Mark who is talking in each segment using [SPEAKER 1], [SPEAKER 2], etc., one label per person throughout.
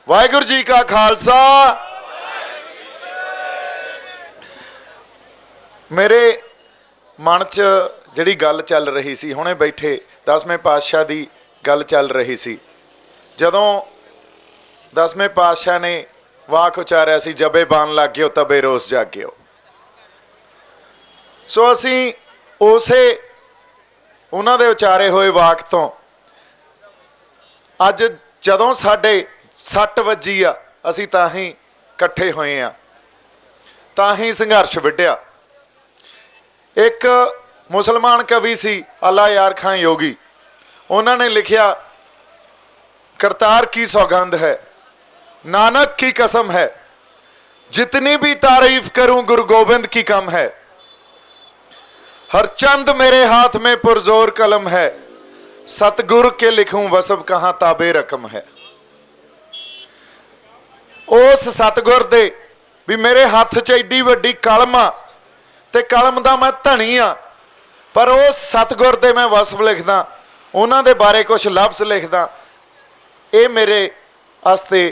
[SPEAKER 1] वाहिगुरू जी का खालसा। मेरे मन च जिहड़ी गल चल रही सी, हुणे बैठे 10वें पातशाह की गल चल रही सी। जदों 10वें पातशाह ने वाक उचारिया सी, जबे बान लग गयो तबे रोस जाग्यो। सो असी उसे उन्हां दे उचारे होए वाक तो अज जदों साडे सट वजी आ, असी तां ही इकट्ठे होए आ, तां ही संघर्ष विढ़िया। एक मुसलमान कवि सी अल्लाह यार खां योगी, उन्होंने लिखिया, करतार की सौगंध है, नानक की कसम है, जितनी भी तारीफ करूं गुरु गोबिंद की कम है। हर चंद मेरे हाथ में पुरजोर कलम है, सतगुरु के लिखूं वसब कहां ताबे रकम है। उस सतगुर दे भी मेरे हाथ च एडी वड्डी कलम आ ते कलम दा मैं धनी आ, पर उस सतगुर दे मैं वसब लिखदा, उन्हां दे बारे कुछ लफ्ज़ लिखदा, ये मेरे आस्ते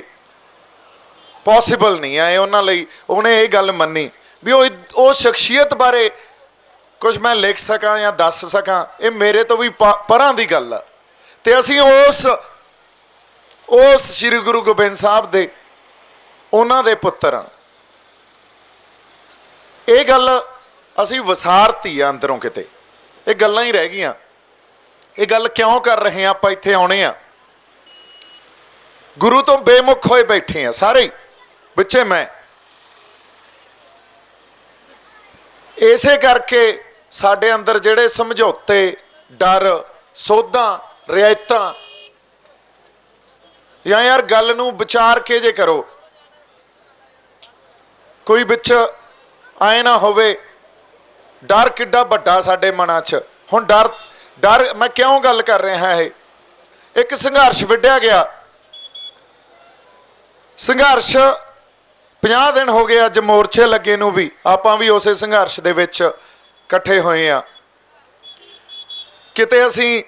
[SPEAKER 1] पॉसिबल नहीं है। उन्हां लई उन्हें ये गल मन्नी भी वो शख्सियत बारे कुछ मैं लिख सकां या दस सकां, ये मेरे तो भी परां दी गल आ। ते असीं उस श्री गुरु गोबिंद साहब दे उन्हां दे पुत्तर हाँ। ये गल असीं वसारती आ अंदरों, किते ये गल्लां ही रह गईयां। ये गल क्यों कर रहे हैं, आपां इत्थे आउणे आ, गुरु तो बेमुख होए बैठे हैं सारे ही, बिच्चे मैं। इसे करके साडे अंदर जिहड़े समझौते, डर, सोधां, रियायतां, या यार गल नूं विचार के जे करो, कोई विच आए ना होवे, डर किड्डा वड्डा साडे मनां च। हुण डर मैं क्यों गल कर रहा है, एक संघर्ष विढ़िया गया। संघर्ष 50 दिन हो गए अज मोर्चे लगे नूं भी, आपां भी उसे संघर्ष दे विच इकट्ठे होए आ। किते असीं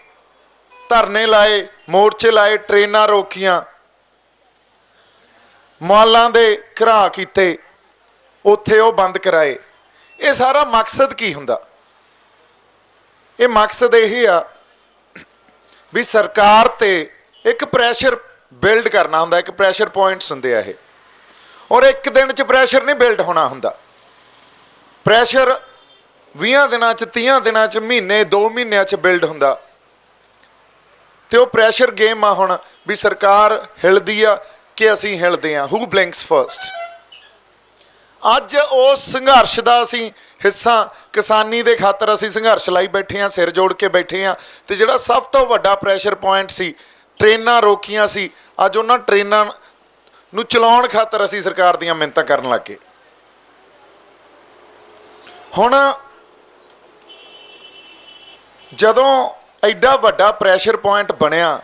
[SPEAKER 1] धरने लाए, मोर्चे लाए, ट्रेनां रोकियां, मॉलां दे घराह कीते, उत्थे वो बंद कराए। ये सारा मकसद की हुंदा? ये मकसद यही आ भी सरकार ते एक प्रैशर बिल्ड करना हुंदा, एक प्रैशर पॉइंट्स हुंदे आ ये, और एक दिन च प्रैशर नहीं बिल्ड होना हुंदा। प्रैशर 20 दिनां च, 30 दिनां च, महीने 2 महीनों च बिल्ड हुंदा। ते वो प्रैशर गेम आ हुण भी सरकार हिलदी आ कि असीं हिलदे आ, हू ब्लिंक्स फर्स्ट। अज उस संघर्ष का असी हिस्सा किसानी के खातर असी संघर्ष लाई बैठे हैं, सिर जोड़ के बैठे हैं। तो जिहड़ा सब तो वड्डा प्रैशर पॉइंट सी, ट्रेनां रोकियां सी, अज उन्हां ट्रेनां नूं चलाउण खातर असी सरकार दीयां मिन्नतां करन लग गए। हुण जदों एडा वड्डा प्रैशर पॉइंट बनिया,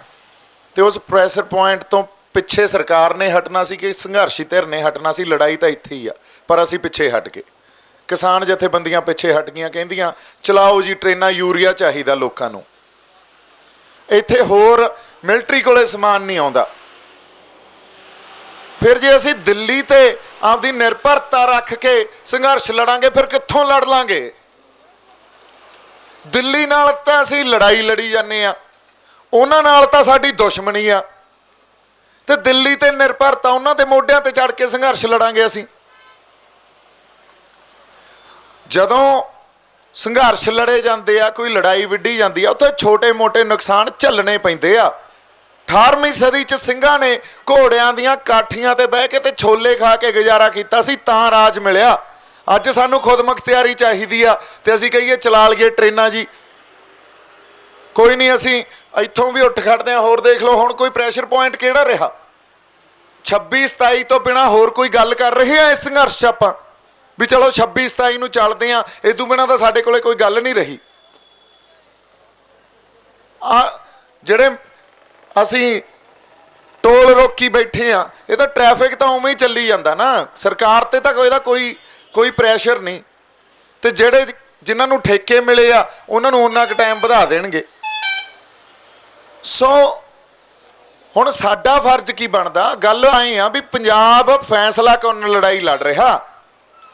[SPEAKER 1] तो उस प्रैशर पॉइंट तो पिछे सरकार ने हटना सी कि संघर्षी धिर ने हटना सी। लड़ाई तो इत्थे ही आ, पर असी पिछे हट गए। किसान जथेबंदियां पिछे हट गईयां, कहिंदियां चलाओ जी ट्रेनां, यूरिया चाहिदा लोकां नूं, इत्थे होर मिलटरी कोले समान नहीं आउंदा। फिर जे असी दिल्ली ते आपदी निर्भरता रख के संघर्ष लड़ांगे, फिर कित्थों लड़ लांगे? दिल्ली नाल तां असी लड़ाई लड़ी जाने आ, उन्हां नाल तां साडी दुश्मनी आ, ते दिल्ली ते निर्भरता उन्हां दे मोढियां ते चढ़ के संघर्ष लड़ांगे असीं। जदों संघर्ष लड़े जाते आ, कोई लड़ाई विढ़ी जाती है, उत्थे छोटे मोटे नुकसान झल्लने पैंदे आ। 18वीं सदी च ਸਿੰਘਾਂ ने घोड़ियां दीयां काठियां ते बह के ते छोले खा के गुजारा कीता सी, तां राज मिलिया। अज सानूं खुद मुख्तियारी चाहिदी आ ते असीं कहिए चला लईए ट्रेनां जी, कोई नहीं असीं इत्थों भी उठ खड़दे हां। होर देख लो हुण कोई प्रैशर पॉइंट किहड़ा रहा? 26-27 तो बिना होर कोई गल कर रहे हैं इस संघर्ष च आपां भी चलो 26-27 नूं चलदे हां, इस तों बिना तां साडे कोले कोई गल नहीं रही। जिहड़े असीं टोल रोकी बैठे हाँ, ये तो ट्रैफिक तो उवें ही चली जाता ना, सरकार ते तां कोई प्रैशर नहीं। तो जिहड़े जिन्हां नूं ठेके मिले आ उन्हां नूं उन्ना क टाइम वधा देणगे। सो ਹੁਣ ਸਾਡਾ ਫਰਜ਼ ਕੀ ਬਣਦਾ? ਗੱਲ ਆਏ ਆ ਵੀ ਪੰਜਾਬ ਫੈਸਲਾ ਕਰਨ ਲੜਾਈ ਲੜ ਰਿਹਾ,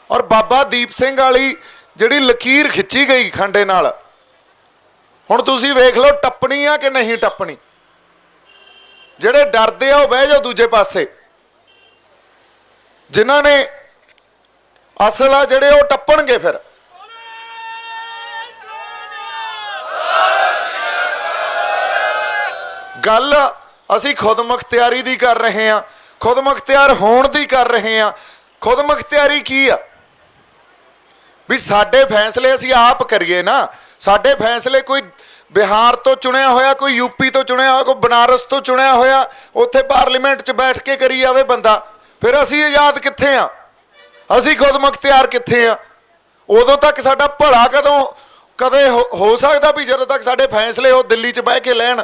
[SPEAKER 1] ਔਰ ਬਾਬਾ ਦੀਪ ਸਿੰਘ ਵਾਲੀ ਜਿਹੜੀ ਲਕੀਰ ਖਿੱਚੀ ਗਈ ਖੰਡੇ ਨਾਲ, ਹੁਣ ਤੁਸੀਂ ਵੇਖ ਲਓ ਟੱਪਣੀ ਆ ਕਿ ਨਹੀਂ ਟੱਪਣੀ। ਜਿਹੜੇ ਡਰਦੇ ਆ ਉਹ ਬਹਿ ਜਾਓ ਦੂਜੇ ਪਾਸੇ, ਜਿਨ੍ਹਾਂ ਨੇ ਅਸਲ ਆ ਜਿਹੜੇ ਉਹ ਟੱਪਣਗੇ। ਫਿਰ ਗੱਲ ਅਸੀਂ ਖੁਦ ਮੁਖਤਿਆਰੀ ਦੀ ਕਰ ਰਹੇ ਹਾਂ, ਖੁਦ ਮੁਖਤਿਆਰ ਹੋਣ ਦੀ ਕਰ ਰਹੇ ਹਾਂ। ਖੁਦ ਮੁਖਤਿਆਰੀ ਕੀ ਆ? ਵੀ ਸਾਡੇ ਫੈਸਲੇ ਅਸੀਂ ਆਪ ਕਰੀਏ ਨਾ। ਸਾਡੇ ਫੈਸਲੇ ਕੋਈ ਬਿਹਾਰ ਤੋਂ ਚੁਣਿਆ ਹੋਇਆ, ਕੋਈ ਯੂਪੀ ਤੋਂ ਚੁਣਿਆ ਹੋਇਆ, ਕੋਈ ਬਨਾਰਸ ਤੋਂ ਚੁਣਿਆ ਹੋਇਆ ਉੱਥੇ ਪਾਰਲੀਮੈਂਟ 'ਚ ਬੈਠ ਕੇ ਕਰੀ ਜਾਵੇ ਬੰਦਾ, ਫਿਰ ਅਸੀਂ ਆਜ਼ਾਦ ਕਿੱਥੇ ਆ? ਅਸੀਂ ਖੁਦ ਮੁਖਤਿਆਰ ਕਿੱਥੇ ਆ? ਉਦੋਂ ਤੱਕ ਸਾਡਾ ਭਲਾ ਕਦੇ ਹੋ ਸਕਦਾ ਵੀ ਜਦੋਂ ਤੱਕ ਸਾਡੇ ਫੈਸਲੇ ਉਹ ਦਿੱਲੀ 'ਚ ਬਹਿ ਕੇ ਲੈਣ।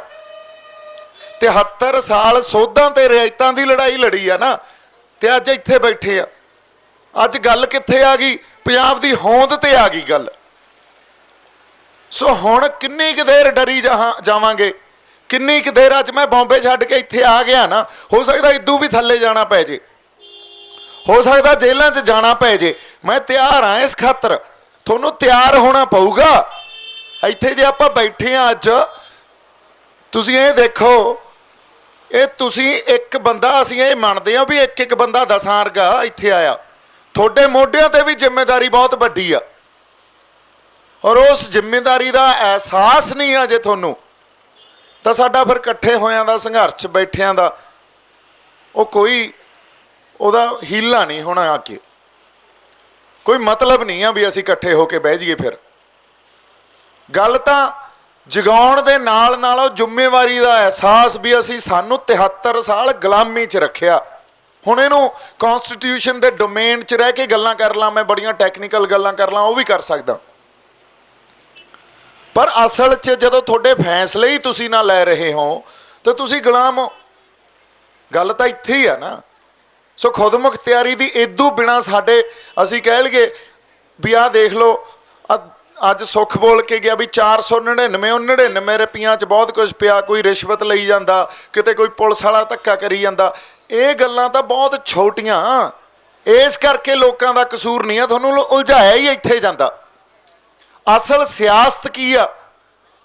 [SPEAKER 1] 73 ਸਾਲ ਸੋਧਾਂ ਤੇ ਰਿਆਇਤਾਂ ਦੀ ਲੜਾਈ ਲੜੀ ਆ ਨਾ, ਤੇ ਅੱਜ ਇੱਥੇ ਬੈਠੇ ਆ। ਅੱਜ ਗੱਲ ਕਿੱਥੇ ਆ ਗਈ? ਪੰਜਾਬ ਦੀ ਹੋਂਦ ਤੇ ਆ ਗਈ ਗੱਲ। ਸੋ ਹੁਣ ਕਿੰਨੀ ਕੁ ਦੇਰ ਡਰੀ ਜਾਵਾਂਗੇ? ਕਿੰਨੀ ਕੁ ਦੇਰ? ਅੱਜ ਮੈਂ ਬੰਬੇ ਛੱਡ ਕੇ ਇੱਥੇ ਆ ਗਿਆ ਨਾ, ਹੋ ਸਕਦਾ ਇਦੋਂ ਵੀ ਥੱਲੇ ਜਾਣਾ ਪੈ ਜੇ, ਹੋ ਸਕਦਾ ਜੇਲ੍ਹਾਂ 'ਚ ਜਾਣਾ ਪੈ ਜੇ। ਮੈਂ ਤਿਆਰ ਹਾਂ ਇਸ ਖਾਤਰ। ਤੁਹਾਨੂੰ ਤਿਆਰ ਹੋਣਾ ਪਊਗਾ। ਇੱਥੇ ਜੇ ਆਪਾਂ ਬੈਠੇ ਹਾਂ ਅੱਜ, ਤੁਸੀਂ ਇਹ ਦੇਖੋ, ਇਹ ਤੁਸੀਂ ਇੱਕ ਬੰਦਾ, ਅਸੀਂ ਇਹ ਮੰਨਦੇ ਹਾਂ ਵੀ ਇੱਕ ਬੰਦਾ 10 ਵਰਗਾ ਇੱਥੇ ਆਇਆ। ਤੁਹਾਡੇ ਮੋਢਿਆਂ ਤੇ ਵੀ ਜ਼ਿੰਮੇਵਾਰੀ ਬਹੁਤ ਵੱਡੀ ਆ, ਔਰ ਉਸ ਜ਼ਿੰਮੇਵਾਰੀ ਦਾ ਅਹਿਸਾਸ ਨਹੀਂ ਆ ਜੇ ਤੁਹਾਨੂੰ, ਤਾਂ ਸਾਡਾ ਫਿਰ ਇਕੱਠੇ ਹੋਇਆਂ ਦਾ ਸੰਘਰਸ਼ ਬੈਠਿਆਂ ਦਾ ਉਹ ਕੋਈ ਉਹਦਾ ਹੀਲਾ ਨਹੀਂ ਹੋਣਾ। ਆ ਕੇ ਕੋਈ ਮਤਲਬ ਨਹੀਂ ਆ ਵੀ ਅਸੀਂ ਇਕੱਠੇ ਹੋ ਕੇ ਬਹਿ ਜਾਈਏ। ਫਿਰ ਗੱਲ ਤਾਂ ਜਗਾਉਣ ਦੇ ਨਾਲ ਨਾਲ ਉਹ ਜ਼ਿੰਮੇਵਾਰੀ ਦਾ ਅਹਿਸਾਸ ਵੀ ਅਸੀਂ ਸਾਨੂੰ 73 ਸਾਲ ਗੁਲਾਮੀ 'ਚ ਰੱਖਿਆ। ਹੁਣ ਇਹਨੂੰ ਕੌਂਸਟੀਟਿਊਸ਼ਨ ਦੇ ਡੋਮੇਨ 'ਚ ਰਹਿ ਕੇ ਗੱਲਾਂ ਕਰ ਲਾਂ, ਮੈਂ ਬੜੀਆਂ ਟੈਕਨੀਕਲ ਗੱਲਾਂ ਕਰ ਲਾਂ, ਉਹ ਵੀ ਕਰ ਸਕਦਾ, ਪਰ ਅਸਲ 'ਚ ਜਦੋਂ ਤੁਹਾਡੇ ਫੈਸਲੇ ਹੀ ਤੁਸੀਂ ਨਾ ਲੈ ਰਹੇ ਹੋ ਤਾਂ ਤੁਸੀਂ ਗੁਲਾਮ ਹੋ। ਗੱਲ ਤਾਂ ਇੱਥੇ ਹੀ ਆ ਨਾ। ਸੋ ਖੁਦ ਮੁਖਤਿਆਰੀ ਦੀ ਇਦੋਂ ਬਿਨਾਂ ਸਾਡੇ, ਅਸੀਂ ਕਹਿ ਲਈਏ ਵੀ ਆਹ ਦੇਖ ਲਓ, ਅੱਜ ਸੁੱਖ ਬੋਲ ਕੇ ਗਿਆ ਵੀ 499 ਰੁਪਈਆਂ 'ਚ ਬਹੁਤ ਕੁਝ ਪਿਆ, ਕੋਈ ਰਿਸ਼ਵਤ ਲਈ ਜਾਂਦਾ, ਕਿਤੇ ਕੋਈ ਪੁਲਿਸ ਵਾਲਾ ਧੱਕਾ ਕਰੀ ਜਾਂਦਾ। ਇਹ ਗੱਲਾਂ ਤਾਂ ਬਹੁਤ ਛੋਟੀਆਂ, ਇਸ ਕਰਕੇ ਲੋਕਾਂ ਦਾ ਕਸੂਰ ਨਹੀਂ ਆ, ਤੁਹਾਨੂੰ ਉਲਝਾਇਆ ਹੀ ਇੱਥੇ ਜਾਂਦਾ। ਅਸਲ ਸਿਆਸਤ ਕੀ ਆ?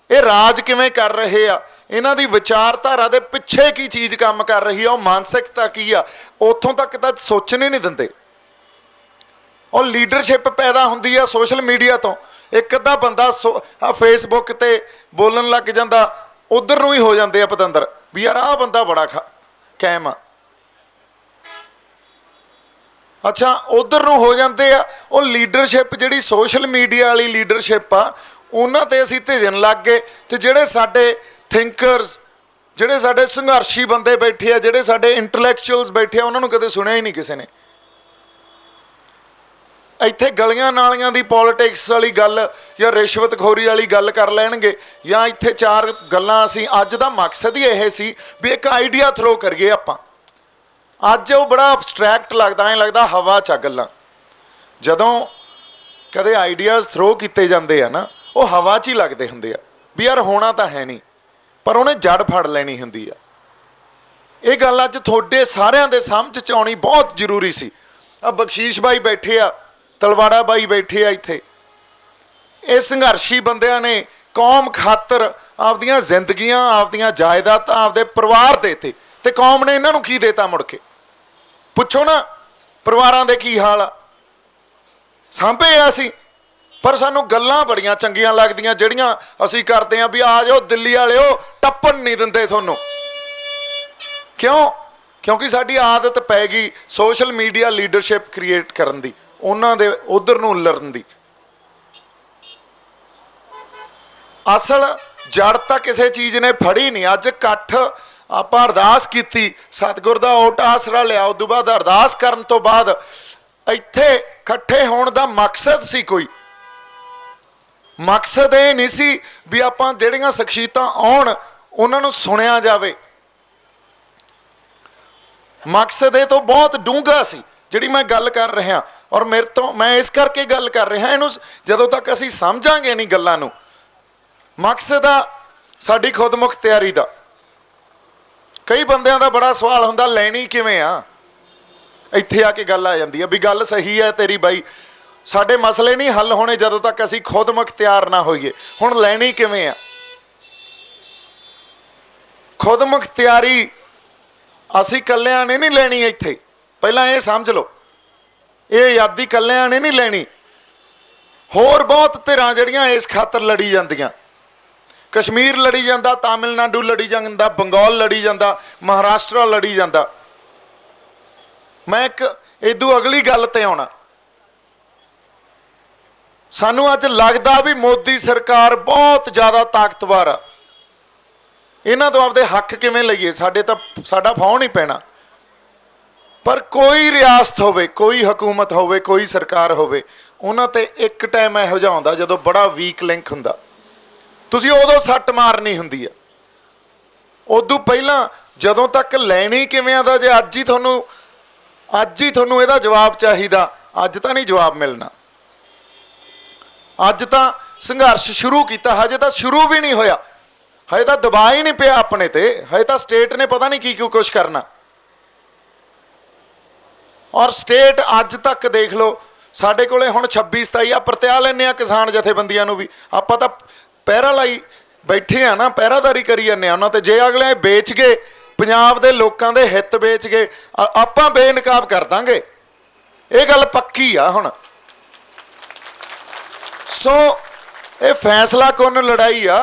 [SPEAKER 1] ਇਹ ਰਾਜ ਕਿਵੇਂ ਕਰ ਰਹੇ ਆ? ਇਹਨਾਂ ਦੀ ਵਿਚਾਰਧਾਰਾ ਦੇ ਪਿੱਛੇ ਕੀ ਚੀਜ਼ ਕੰਮ ਕਰ ਰਹੀ ਆ? ਉਹ ਮਾਨਸਿਕਤਾ ਕੀ ਆ? ਉੱਥੋਂ ਤੱਕ ਤਾਂ ਸੋਚਣ ਹੀ ਨਹੀਂ ਦਿੰਦੇ। ਉਹ ਲੀਡਰਸ਼ਿਪ ਪੈਦਾ ਹੁੰਦੀ ਆ ਸੋਸ਼ਲ ਮੀਡੀਆ ਤੋਂ। ਇੱਕ ਅੱਧਾ ਬੰਦਾ ਫੇਸਬੁੱਕ ਤੇ ਬੋਲਣ ਲੱਗ ਜਾਂਦਾ, ਉਧਰ ਨੂੰ ਹੀ ਹੋ ਜਾਂਦੇ ਆ ਪਤੰਦਰ ਵੀ ਯਾਰ ਆਹ ਬੰਦਾ ਬੜਾ ਕਾਇਮ ਆ। ਅੱਛਾ, ਉਧਰ ਨੂੰ ਹੋ ਜਾਂਦੇ ਆ। ਉਹ ਲੀਡਰਸ਼ਿਪ ਜਿਹੜੀ ਸੋਸ਼ਲ ਮੀਡੀਆ ਵਾਲੀ ਲੀਡਰਸ਼ਿਪ ਆ, ਉਹਨਾਂ ਤੇ ਅਸੀਂ ਧਿਜਣ ਲੱਗ ਗਏ। ਤੇ ਜਿਹੜੇ ਸਾਡੇ ਥਿੰਕਰਸ, ਜਿਹੜੇ ਸਾਡੇ ਸੰਘਰਸ਼ੀ ਬੰਦੇ ਬੈਠੇ ਆ, ਜਿਹੜੇ ਸਾਡੇ ਇੰਟਲੈਕਚੁਅਲਸ ਬੈਠੇ ਆ, ਉਹਨਾਂ ਨੂੰ ਕਦੇ ਸੁਣਿਆ ਹੀ ਨਹੀਂ ਕਿਸੇ ਨੇ। ਇੱਥੇ ਗਲੀਆਂ ਨਾਲੀਆਂ ਦੀ ਪੋਲੀਟਿਕਸ ਵਾਲੀ ਗੱਲ ਜਾਂ ਰਿਸ਼ਵਤਖੋਰੀ ਵਾਲੀ ਗੱਲ ਕਰ ਲੈਣਗੇ, ਜਾਂ ਇੱਥੇ 4 ਗੱਲਾਂ। ਅਸੀਂ ਅੱਜ ਦਾ ਮਕਸਦ ਹੀ ਇਹ ਸੀ ਵੀ ਇੱਕ ਆਈਡੀਆ ਥਰੋ ਕਰੀਏ ਆਪਾਂ। ਅੱਜ ਉਹ ਬੜਾ ਅਬਸਟਰੈਕਟ ਲੱਗਦਾ, ਐਂ ਲੱਗਦਾ ਹਵਾ 'ਚ ਗੱਲਾਂ। ਜਦੋਂ ਕਦੇ ਆਈਡੀਆਜ਼ ਥਰੋ ਕੀਤੇ ਜਾਂਦੇ ਆ ਨਾ, ਉਹ ਹਵਾ 'ਚ ਹੀ ਲੱਗਦੇ ਹੁੰਦੇ ਆ ਵੀ ਯਾਰ ਹੋਣਾ ਤਾਂ ਹੈ ਨਹੀਂ, ਪਰ ਉਹਨੇ ਜੜ ਫੜ ਲੈਣੀ ਹੁੰਦੀ ਆ। ਇਹ ਗੱਲ ਅੱਜ ਤੁਹਾਡੇ ਸਾਰਿਆਂ ਦੇ ਸਮਝ 'ਚ ਆਉਣੀ ਬਹੁਤ ਜ਼ਰੂਰੀ ਸੀ। ਆ ਬਖਸ਼ੀਸ਼ ਬਾਈ ਬੈਠੇ ਆ, ਤਲਵਾੜਾ ਬਾਈ ਬੈਠੇ ਆ ਇੱਥੇ। ਇਹ ਸੰਘਰਸ਼ੀ ਬੰਦਿਆਂ ਨੇ ਕੌਮ ਖਾਤਰ ਆਪਦੀਆਂ ਜ਼ਿੰਦਗੀਆਂ, ਆਪਦੀਆਂ ਜਾਇਦਾਦਾਂ, ਆਪਦੇ ਪਰਿਵਾਰ ਦੇਤੇ, ਤੇ ਕੌਮ ਨੇ ਇਹਨਾਂ ਨੂੰ ਕੀ ਦੇਤਾ? ਮੁੜ ਕੇ ਪੁੱਛੋ ਨਾ, ਪਰਿਵਾਰਾਂ ਦੇ ਕੀ ਹਾਲ ਆ? ਸਾਂਭੇ ਆ ਅਸੀਂ, ਪਰ ਸਾਨੂੰ ਗੱਲਾਂ ਬੜੀਆਂ ਚੰਗੀਆਂ ਲੱਗਦੀਆਂ ਜਿਹੜੀਆਂ ਅਸੀਂ ਕਰਦੇ ਹਾਂ ਵੀ ਆ ਜਾਓ ਦਿੱਲੀ ਵਾਲਿਓ, ਟੱਪਣ ਨਹੀਂ ਦਿੰਦੇ ਤੁਹਾਨੂੰ। ਕਿਉਂ? ਕਿਉਂਕਿ ਸਾਡੀ ਆਦਤ ਪੈ ਗਈ ਸੋਸ਼ਲ ਮੀਡੀਆ ਲੀਡਰਸ਼ਿਪ ਕ੍ਰੀਏਟ ਕਰਨ ਦੀ, ਉਹਨਾਂ ਦੇ ਉਧਰ ਨੂੰ ਉਲਰਨ ਦੀ। ਅਸਲ ਜੜ ਤਾਂ ਕਿਸੇ ਚੀਜ਼ ਨੇ ਫੜੀ ਨਹੀਂ। ਅੱਜ ਇਕੱਠ ਆਪਾਂ ਅਰਦਾਸ ਕੀਤੀ, ਸਤਿਗੁਰ ਦਾ ਓਟ ਆਸਰਾ ਲਿਆ, ਉਦੋਂ ਬਾਅਦ ਅਰਦਾਸ ਕਰਨ ਤੋਂ ਬਾਅਦ ਇੱਥੇ ਇਕੱਠੇ ਹੋਣ ਦਾ ਮਕਸਦ ਸੀ ਕੋਈ। ਮਕਸਦ ਇਹ ਨਹੀਂ ਸੀ ਵੀ ਆਪਾਂ ਜਿਹੜੀਆਂ ਸ਼ਖਸੀਅਤਾਂ ਆਉਣ ਉਹਨਾਂ ਨੂੰ ਸੁਣਿਆ ਜਾਵੇ। ਮਕਸਦ ਇਹ ਤੋਂ ਬਹੁਤ ਡੂੰਘਾ ਸੀ ਜਿਹੜੀ ਮੈਂ ਗੱਲ ਕਰ ਰਿਹਾ। ਔਰ ਮੇਰੇ ਤੋਂ ਮੈਂ ਇਸ ਕਰਕੇ ਗੱਲ ਕਰ ਰਿਹਾ, ਇਹਨੂੰ ਜਦੋਂ ਤੱਕ ਅਸੀਂ ਸਮਝਾਂਗੇ ਨਹੀਂ ਗੱਲਾਂ ਨੂੰ। ਮਕਸਦ ਆ ਸਾਡੀ ਖੁਦ ਮੁਖਤਿਆਰੀ ਦਾ। कई बंदिਆਂ ਦਾ बड़ा सवाल ਹੁੰਦਾ ਲੈਣੀ ਕਿਵੇਂ ਆ। ਇੱਥੇ ਆ ਕੇ ਗੱਲ ਆ ਜਾਂਦੀ ਆ ਵੀ ਗੱਲ ਸਹੀ ਹੈ ਤੇਰੀ ਬਾਈ, ਸਾਡੇ ਮਸਲੇ ਨਹੀਂ ਹੱਲ ਹੋਣੇ ਜਦੋਂ ਤੱਕ ਅਸੀਂ ਖੁਦ ਮੁਖਤਿਆਰ ਨਾ ਹੋਈਏ। ਹੁਣ ਲੈਣੀ ਕਿਵੇਂ ਆ? ਖੁਦ ਮੁਖਤਿਆਰੀ ਅਸੀਂ ਕੱਲਿਆਂ ਨੇ ਨਹੀਂ ਲੈਣੀ ਇੱਥੇ, ਪਹਿਲਾਂ ਇਹ ਸਮਝ ਲਓ। ਇਹ ਆਜ਼ਾਦੀ ਕੱਲਿਆਂ ਨੇ ਨਹੀਂ ਲੈਣੀ, ਹੋਰ ਬਹੁਤ ਧਿਰਾਂ ਜਿਹੜੀਆਂ ਇਸ ਖਾਤਰ ਲੜੀ ਜਾਂਦੀਆਂ। कश्मीर लड़ी जाता, तमिलनाडु लड़ी जाता, बंगाल लड़ी जाता, महाराष्ट्र लड़ी जाता। मैं एक इदू अगली गल ते आना, सानू अज लगता भी मोदी सरकार बहुत ज़्यादा ताकतवर आ। इन्हां तो आपदे हक किवें लईए, साडे तां साडा फाह नहीं पैना। पर कोई रियासत होवे, कोई हुकूमत होवे, कोई सरकार होवे, उन्हां ते एक टाइम इहो जिहा आउंदा जदों बड़ा वीक लिंक हुंदा, तुसी उदों सੱਟ मारनी हुंदी है। उदों पहलां जदों तक लैनी किवें दा, जे अज ही तुहानूं इहदा जवाब चाहीदा, अज तां नहीं जवाब मिलना। अज तां संघर्ष शुरू कीता, हजे तां शुरू भी नहीं होया, हजे तां दबा ही नहीं पिया अपने ते, हजे तां स्टेट ने पता नहीं की कुछ करना। और स्टेट अज तक देख लो, साडे कोले हुण 26-27 परत्या लैने आ किसान जथेबंदियां नूं भी, आपां तां पैरा लाई बैठे आ ना, पैरादारी करी जाने उन्होंने। तो जे अगले बेच गए, पंजाब के लोगों के हित बेच गए, आपां बेनकाब कर देंगे, ये गल पक्की आ हुण। सो ये फैसला कुन लड़ाई आ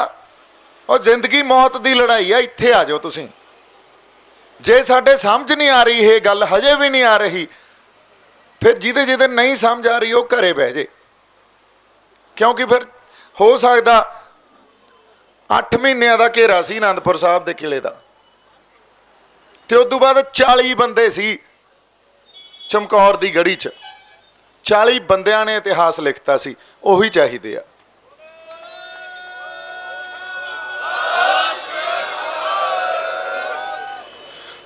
[SPEAKER 1] और जिंदगी मौत की लड़ाई आ। इत्थे आ जाओ तुसीं, जे साडे समझ नहीं आ रही ये गल, हजे भी नहीं आ रही, फिर जिहदे जिहदे नहीं समझ आ रही वो घरे बह जे, क्योंकि फिर हो सकता 8 महीनों का घेरा सी आनंदपुर साहब के किले का, तो उस बाद 40 बंदे सी चमकौर की गढ़ी च, 40 बंदियां ने इतिहास लिखता सी, उही चाहिए आ।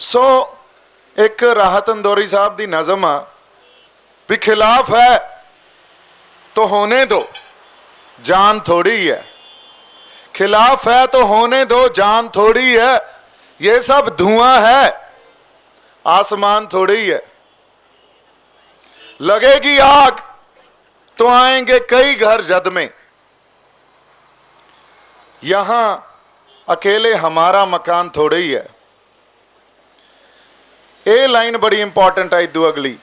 [SPEAKER 1] सो एक राहत इंदौरी साहब की नज़म आ भी खिलाफ है तो होने दो, जान थोड़ी है। खिलाफ है तो होने दो, जान थोड़ी है। ये सब धुआं है, आसमान थोड़ी है। लगेगी आग तो आएंगे कई घर जद में, यहां अकेले हमारा मकान थोड़ी ही है। ये लाइन बड़ी इंपॉर्टेंट है। इदू अगली,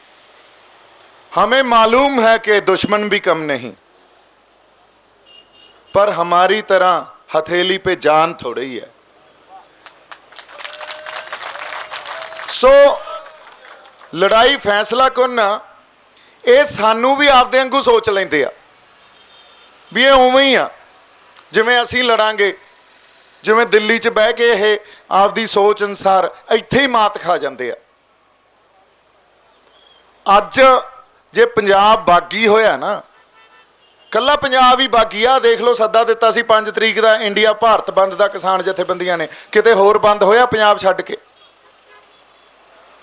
[SPEAKER 1] हमें मालूम है कि दुश्मन भी कम नहीं, पर हमारी तरह हथेली पे जान थोड़ी है। सो लड़ाई फैसला कुन, ये सानू भी आपदे वांगू सोच लेंदे आ भी ये उवें ही आ जिवें असीं लड़ांगे, जिवें दिल्ली च बह के ये आपदी सोच अनुसार इत्थे ही मात खा जांदे आ। अज जे पंजाब बागी होया ना, कला पंजाब ही बागी आ। देख लो सद्दा दिता सी 5 तरीक का इंडिया भारत बंद का, किसान जथेबंदियां ने, किते होर बंद होया पंजाब छड्ड के।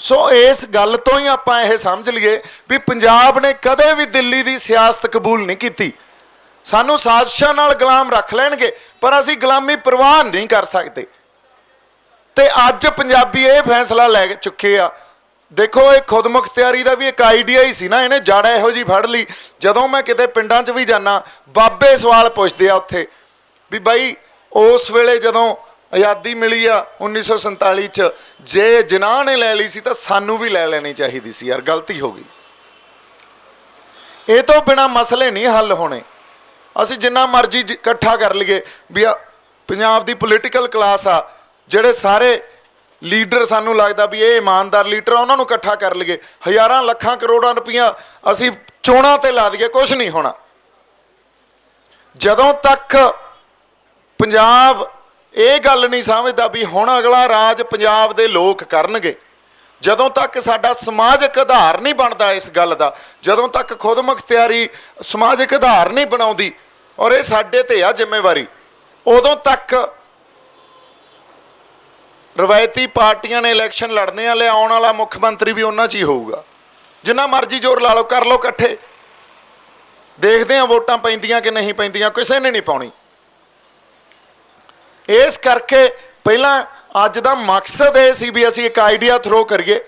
[SPEAKER 1] सो इस गल तो ही आपां यह समझ लीए भी पंजाब ने कदे भी दिल्ली की सियासत कबूल नहीं की। सानू साजिशां नाल गुलाम रख लैणगे, पर असीं गुलामी प्रवान नहीं कर सकते। ते अज पंजाबी ये फैसला लै चुके आ। देखो ये खुद मुख्तियारी का भी एक आइडिया ही सी ना, इन्हें जड़ इहो जी फड़ ली। जदों मैं किते पिंडां च भी जाना, बाबे सवाल पुछदे आ उत्थे भी बई उस वेले जदों आज़ादी मिली आ 1947 च, जे जिन्हां ने लै ली सी तां सानू भी लै लैनी चाहिदी सी। यार गलती हो गई। ये तो बिना मसले नहीं हल होने। असीं जिन्ना मर्जी इकट्ठा कर लईए भी पंजाब दी पोलीटिकल क्लास आ, जिहड़े सारे लीडर सानू लगता भी ये ईमानदार लीडर, उन्होंने इकट्ठा कर लिए, हज़ारां लखां करोड़ां रुपया असीं चोणां ते ला दईए, कुछ नहीं होना। जदों तक पंजाब ये गल नहीं समझदा भी हुण अगला राज पंजाब दे लोग करनगे, जदों तक साडा समाजिक आधार नहीं बनता इस गल का, जदों तक खुद मुख्तियारी समाजिक आधार नहीं बनाउंदी, और ये साडे ते आ जिम्मेवारी, उदों तक रवायती पार्टियां ने इलैक्शन लड़ने वाले, आने वाला मुख्यमंत्री भी उन्हां च ही होऊगा। जिन्ना मर्जी जोर ला लो, कर लो इकट्ठे, देखते हैं वोटां पैंदियां कि नहीं पैंदियां, किसी ने नहीं पाउणी। इस करके पहला ਅੱਜ ਦਾ ਮਕਸਦ ਇਹ ਸੀ ਵੀ ਅਸੀਂ ਇੱਕ ਆਈਡੀਆ ਥਰੋ ਕਰੀਏ,